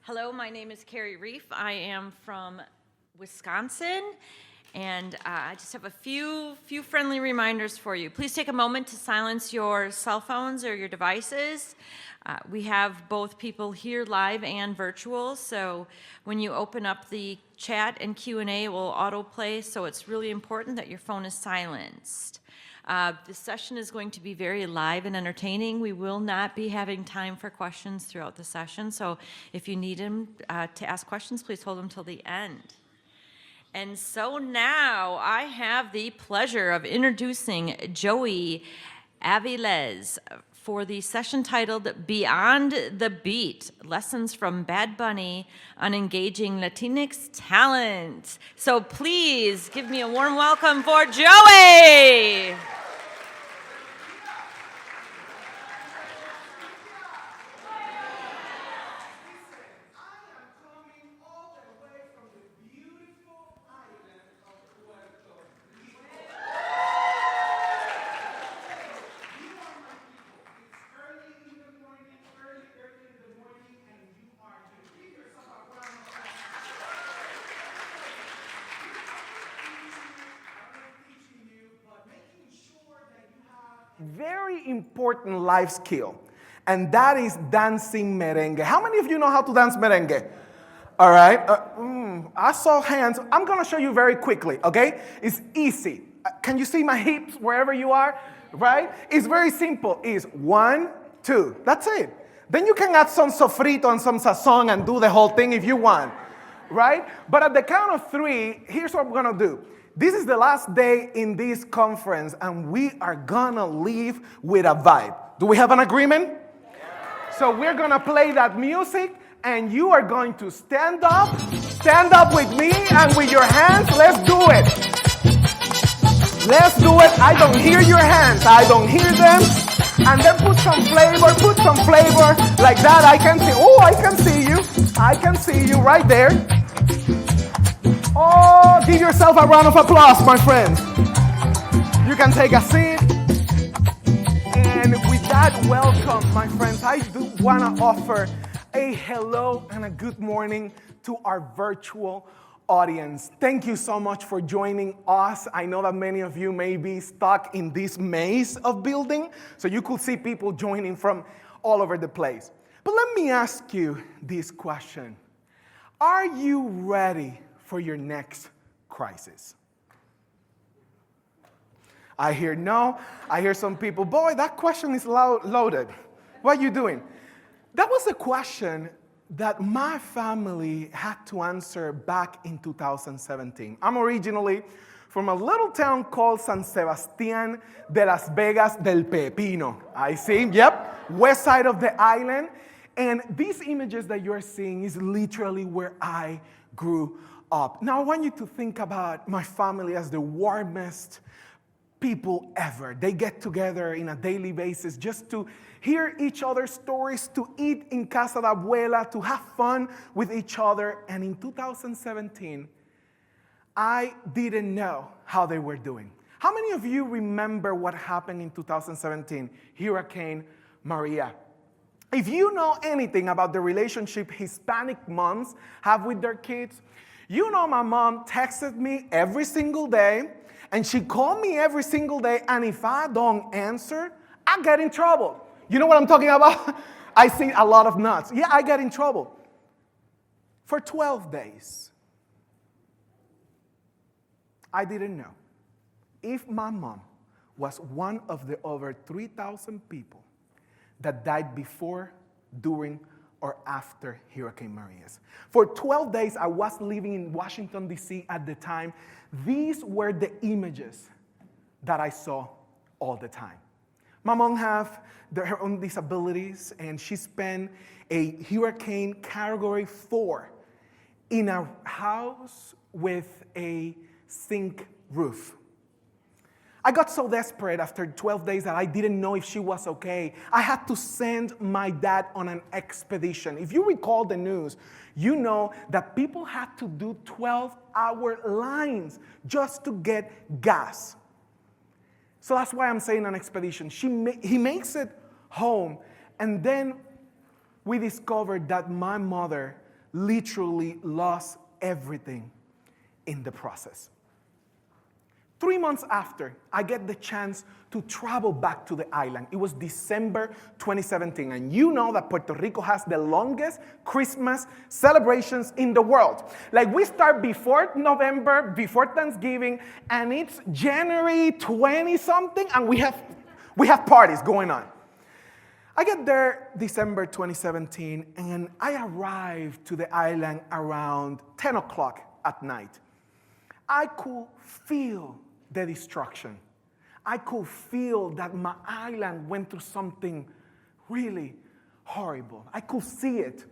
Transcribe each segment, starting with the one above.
Hello, my name is Carrie Reef. I am from Wisconsin, and I just have a few friendly reminders for you. Please take a moment to silence your cell phones or your devices. We have both people here live and virtual, so when you open up the chat and Q&A, it will autoplay, so it's really important that your phone is silenced. This session is going to be very live and entertaining. We will not be having time for questions throughout the session, so if you need them to ask questions, please hold them till the end. And so now I have the pleasure of introducing Joey Aviles for the session titled Beyond the Beat, Lessons from Bad Bunny on Engaging Latinx Talent. So please give me a warm welcome for Joey. Very important life skill, and that is dancing merengue. How many of you know how to dance merengue? All right, I saw hands. I'm gonna show you very quickly, okay? It's easy. Can you see my hips wherever you are, right? It's very simple. It's 1, 2, that's it. Then you can add some sofrito and some sazon and do the whole thing if you want, right? But at the count of 3, here's what we're gonna do. This is the last day in this conference, and we are gonna leave with a vibe. Do we have an agreement? So we're gonna play that music, and you are going to stand up with me and with your hands. Let's do it. Let's do it. I don't hear your hands. I don't hear them. And then put some flavor like that. I can see. Oh, I can see you. I can see you right there. Oh, give yourself a round of applause, my friends. You can take a seat. And with that welcome, my friends, I do want to offer a hello and a good morning to our virtual audience. Thank you so much for joining us. I know that many of you may be stuck in this maze of building, so you could see people joining from all over the place. But let me ask you this question. Are you ready for your next crisis? I hear no. I hear some people, boy, that question is loaded. What are you doing? That was a question that my family had to answer back in 2017. I'm originally from a little town called San Sebastián de Las Vegas del Pepino. I see, yep, west side of the island. And these images that you're seeing is literally where I grew up. Now I want you to think about my family as the warmest people ever. They get together in a daily basis just to hear each other's stories, to eat in casa de abuela, to have fun with each other. And in 2017, I didn't know how they were doing. How many of you remember what happened in 2017? Hurricane Maria. If you know anything about the relationship Hispanic moms have with their kids, you know my mom texted me every single day, and she called me every single day, and if I don't answer, I get in trouble. You know what I'm talking about? I see a lot of nuts. Yeah, I get in trouble. For 12 days, I didn't know if my mom was one of the over 3,000 people that died before, during, or after Hurricane Maria. For 12 days, I was living in Washington, D.C. at the time. These were the images that I saw all the time. My mom had her own disabilities, and she spent a hurricane category 4 in a house with a zinc roof. I got so desperate after 12 days that I didn't know if she was okay. I had to send my dad on an expedition. If you recall the news, you know that people had to do 12-hour lines just to get gas. So that's why I'm saying an expedition. He makes it home, and then we discovered that my mother literally lost everything in the process. 3 months after, I get the chance to travel back to the island. It was December 2017, and you know that Puerto Rico has the longest Christmas celebrations in the world. Like, we start before November, before Thanksgiving, and it's January 20-something, and we have parties going on. I get there December 2017, and I arrive to the island around 10 o'clock at night. I could feel the destruction. I could feel that my island went through something really horrible. I could see it.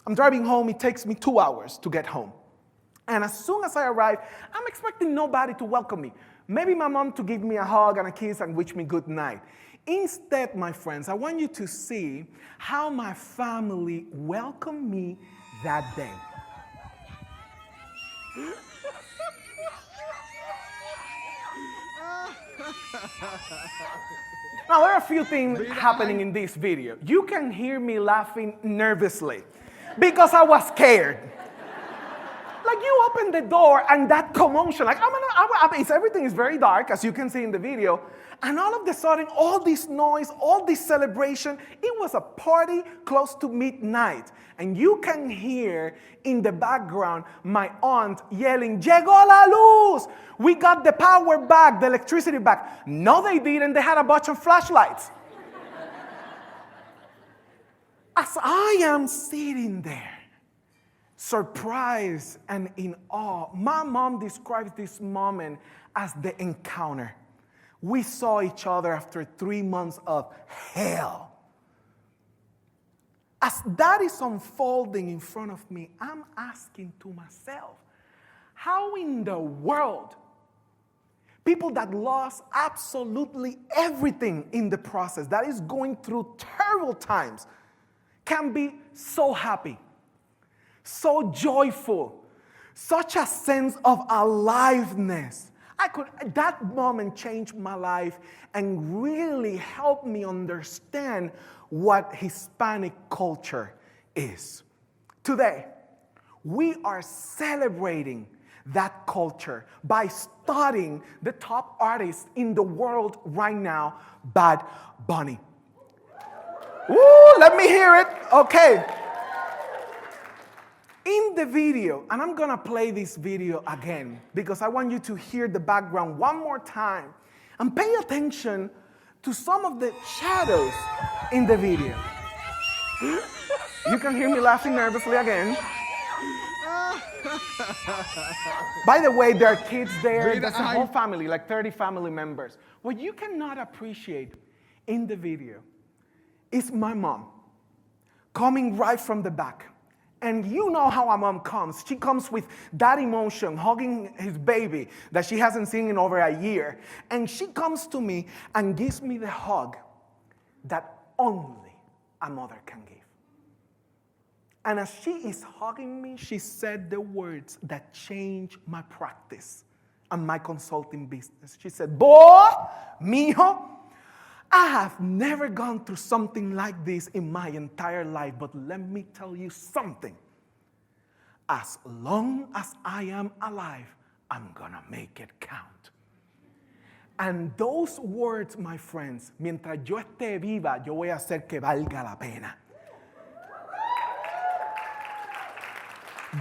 I'm driving home. It takes me 2 hours to get home. And as soon as I arrive, I'm expecting nobody to welcome me. Maybe my mom to give me a hug and a kiss and wish me good night. Instead, my friends, I want you to see how my family welcomed me that day. Now, there are a few things happening in this video. You can hear me laughing nervously because I was scared. Like, you open the door and that commotion, like, everything is very dark, as you can see in the video, and all of a sudden, all this noise, all this celebration, it was a party close to midnight. And you can hear in the background my aunt yelling, "Llegó la luz! We got the power back, the electricity back." No, they didn't. They had a bunch of flashlights. As I am sitting there, surprised and in awe, my mom describes this moment as the encounter. We saw each other after 3 months of hell. As that is unfolding in front of me, I'm asking to myself, how in the world people that lost absolutely everything in the process, that is going through terrible times, can be so happy, so joyful, such a sense of aliveness? That moment changed my life and really helped me understand what Hispanic culture is. Today, we are celebrating that culture by studying the top artists in the world right now, Bad Bunny. Woo, let me hear it. Okay. In the video, and I'm gonna play this video again because I want you to hear the background one more time and pay attention to some of the shadows in the video. You can hear me laughing nervously again. By the way, there are kids there. There's a whole family, like 30 family members. What you cannot appreciate in the video is my mom coming right from the back. And you know how a mom comes. She comes with that emotion, hugging his baby that she hasn't seen in over a year. And she comes to me and gives me the hug that only a mother can give. And as she is hugging me, she said the words that changed my practice and my consulting business. She said, "Boy, mijo, I have never gone through something like this in my entire life, but let me tell you something. As long as I am alive, I'm gonna make it count." And those words, my friends, mientras yo esté viva, yo voy a hacer que valga la pena.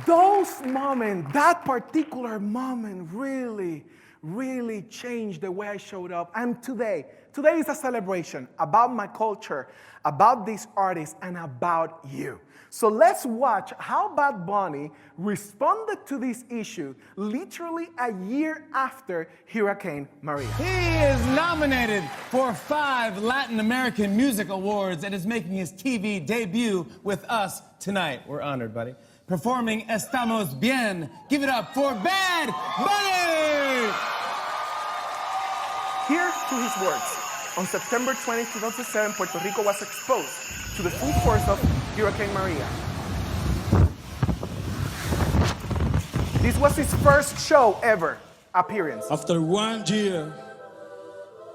Those moments, that particular moment really changed the way I showed up. And today is a celebration about my culture, about these artists, and about you. So let's watch how Bad Bunny responded to this issue literally a year after Hurricane Maria. He is nominated for 5 Latin American Music Awards and is making his TV debut with us tonight. We're honored, buddy. Performing Estamos Bien. Give it up for Bad Bunny! Here's to his words. On September 20, 2007, Puerto Rico was exposed to the full force of Hurricane Maria. This was his first show ever appearance. After 1 year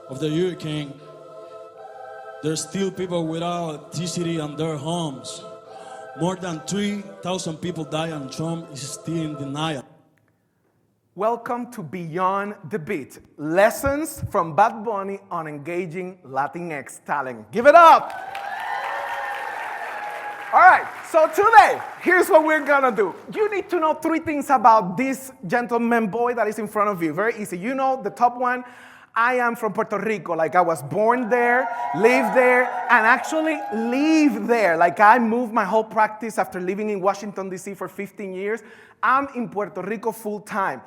of the hurricane, there's still people without electricity in their homes. More than 3,000 people died and Trump is still in denial. Welcome to Beyond the Beat. Lessons from Bad Bunny on engaging Latinx talent. Give it up! All right, so today, here's what we're gonna do. You need to know 3 things about this gentleman boy that is in front of you. Very easy. You know the top one, I am from Puerto Rico. Like I was born there, lived there, and actually live there. Like I moved my whole practice after living in Washington, D.C. for 15 years. I'm in Puerto Rico full time.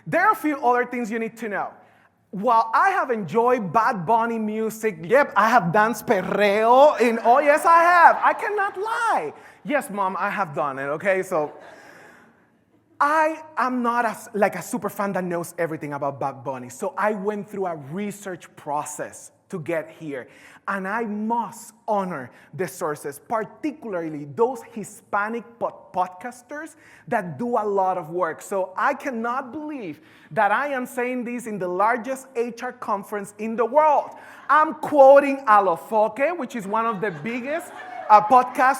There are a few other things you need to know. While I have enjoyed Bad Bunny music, yep, I have danced perreo in, oh yes I have. I cannot lie. Yes, Mom, I have done it, okay? So I am not a super fan that knows everything about Bad Bunny. So I went through a research process to get here. And I must honor the sources, particularly those Hispanic podcasters that do a lot of work. So I cannot believe that I am saying this in the largest HR conference in the world. I'm quoting Alofoque, which is one of the biggest podcasts